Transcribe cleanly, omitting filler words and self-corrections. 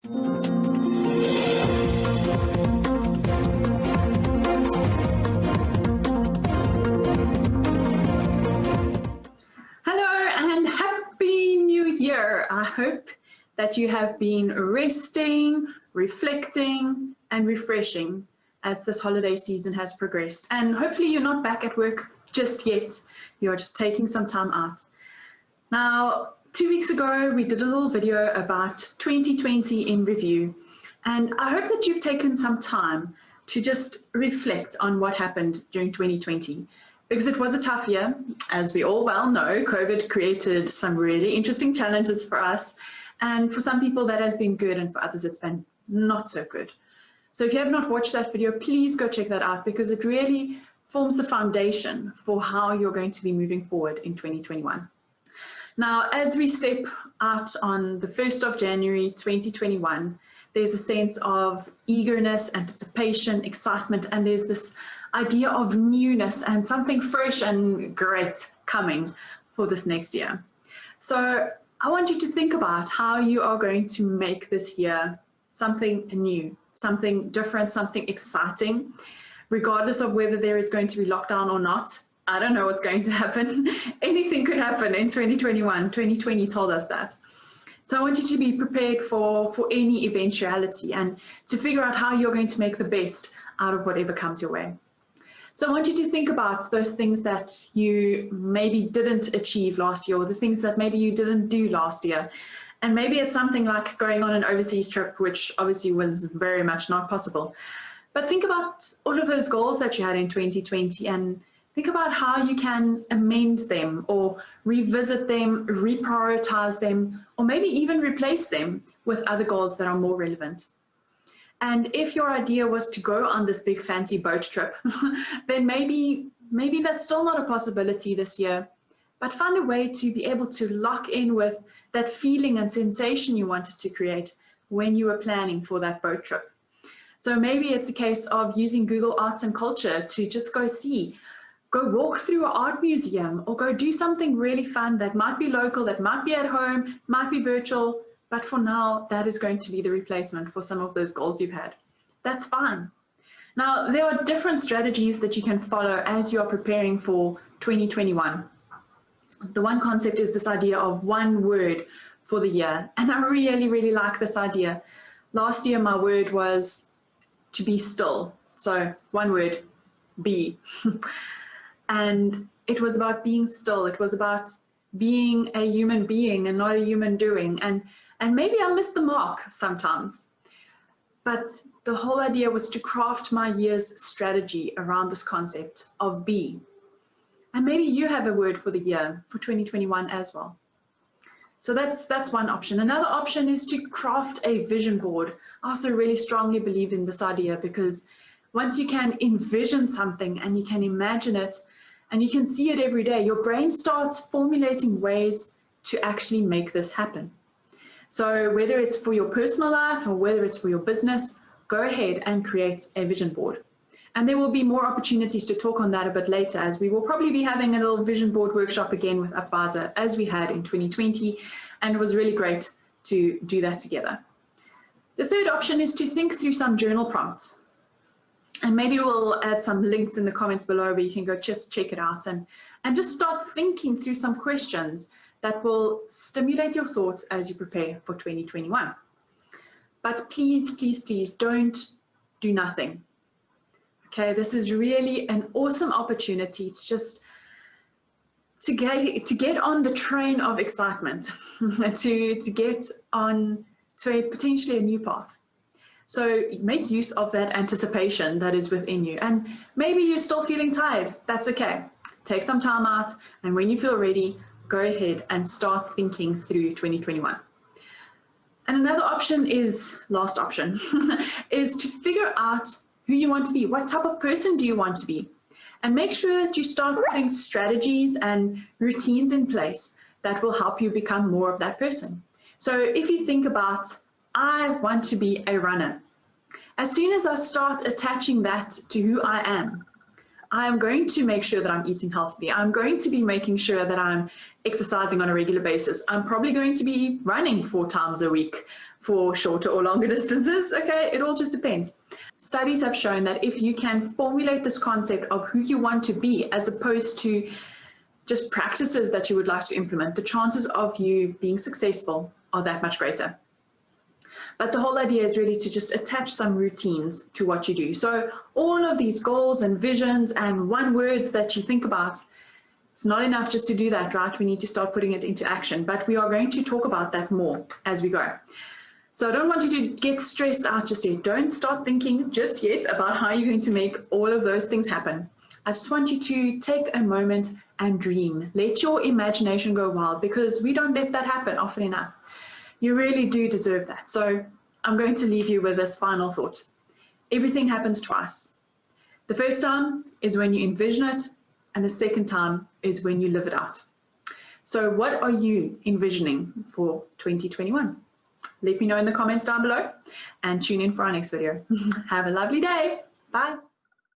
And Happy New Year. I hope that you have been resting, reflecting, and refreshing as this holiday season has progressed. And hopefully you're not back at work just yet. You're just taking some time out. Now, 2 weeks ago, we did a little video about 2020 in review. And I hope that you've taken some time to just reflect on what happened during 2020. Because it was a tough year, as we all well know. COVID created some really interesting challenges for us. And for some people that has been good, and for others it's been not so good. So if you have not watched that video, please go check that out, because it really forms the foundation for how you're going to be moving forward in 2021. Now, as we step out on the 1st of January 2021, there's a sense of eagerness, anticipation, excitement, and there's this idea of newness and something fresh and great coming for this next year. So I want you to think about how you are going to make this year something new, something different, something exciting, regardless of whether there is going to be lockdown or not. I don't know what's going to happen. Anything could happen in 2021. 2020 told us that. So I want you to be prepared for any eventuality and to figure out how you're going to make the best out of whatever comes your way. So I want you to think about those things that you maybe didn't achieve last year, or the things that maybe you didn't do last year. And maybe it's something like going on an overseas trip, which obviously was very much not possible. But think about all of those goals that you had in 2020 and think about how you can amend them or revisit them, reprioritize them, or maybe even replace them with other goals that are more relevant. And if your idea was to go on this big fancy boat trip, then maybe that's still not a possibility this year, but find a way to be able to lock in with that feeling and sensation you wanted to create when you were planning for that boat trip. So maybe it's a case of using Google Arts and Culture to just go walk through an art museum, or go do something really fun that might be local, that might be at home, might be virtual. But for now, that is going to be the replacement for some of those goals you've had. That's fine. Now, there are different strategies that you can follow as you are preparing for 2021. The one concept is this idea of one word for the year. And I really, really like this idea. Last year, my word was to be still. So one word, be. And it was about being still. It was about being a human being and not a human doing. And maybe I missed the mark sometimes, but the whole idea was to craft my year's strategy around this concept of be. And maybe you have a word for the year, for 2021 as well. So that's one option. Another option is to craft a vision board. I also really strongly believe in this idea, because once you can envision something and you can imagine it and you can see it every day, your brain starts formulating ways to actually make this happen. So whether it's for your personal life or whether it's for your business, go ahead and create a vision board. And there will be more opportunities to talk on that a bit later, as we will probably be having a little vision board workshop again with UPvisor, as we had in 2020, and it was really great to do that together. The third option is to think through some journal prompts. And maybe we'll add some links in the comments below where you can go just check it out and just start thinking through some questions that will stimulate your thoughts as you prepare for 2021. But please, please, please don't do nothing. Okay, this is really an awesome opportunity to just to get on the train of excitement, to get on to potentially a new path. So make use of that anticipation that is within you. And maybe you're still feeling tired. That's okay. Take some time out, and when you feel ready, go ahead and start thinking through 2021. And another option is, last option, is to figure out who you want to be. What type of person do you want to be? And make sure that you start putting strategies and routines in place that will help you become more of that person. So if you think about, I want to be a runner. As soon as I start attaching that to who I am going to make sure that I'm eating healthily. I'm going to be making sure that I'm exercising on a regular basis. I'm probably going to be running 4 times a week, for shorter or longer distances. Okay, it all just depends. Studies have shown that if you can formulate this concept of who you want to be as opposed to just practices that you would like to implement, the chances of you being successful are that much greater. But the whole idea is really to just attach some routines to what you do. So all of these goals and visions and one words that you think about, it's not enough just to do that, right? We need to start putting it into action, but we are going to talk about that more as we go. So I don't want you to get stressed out just yet. Don't start thinking just yet about how you're going to make all of those things happen. I just want you to take a moment and dream. Let your imagination go wild, because we don't let that happen often enough. You really do deserve that. So I'm going to leave you with this final thought. Everything happens twice. The first time is when you envision it, and the second time is when you live it out. So what are you envisioning for 2021? Let me know in the comments down below, and tune in for our next video. Have a lovely day. Bye.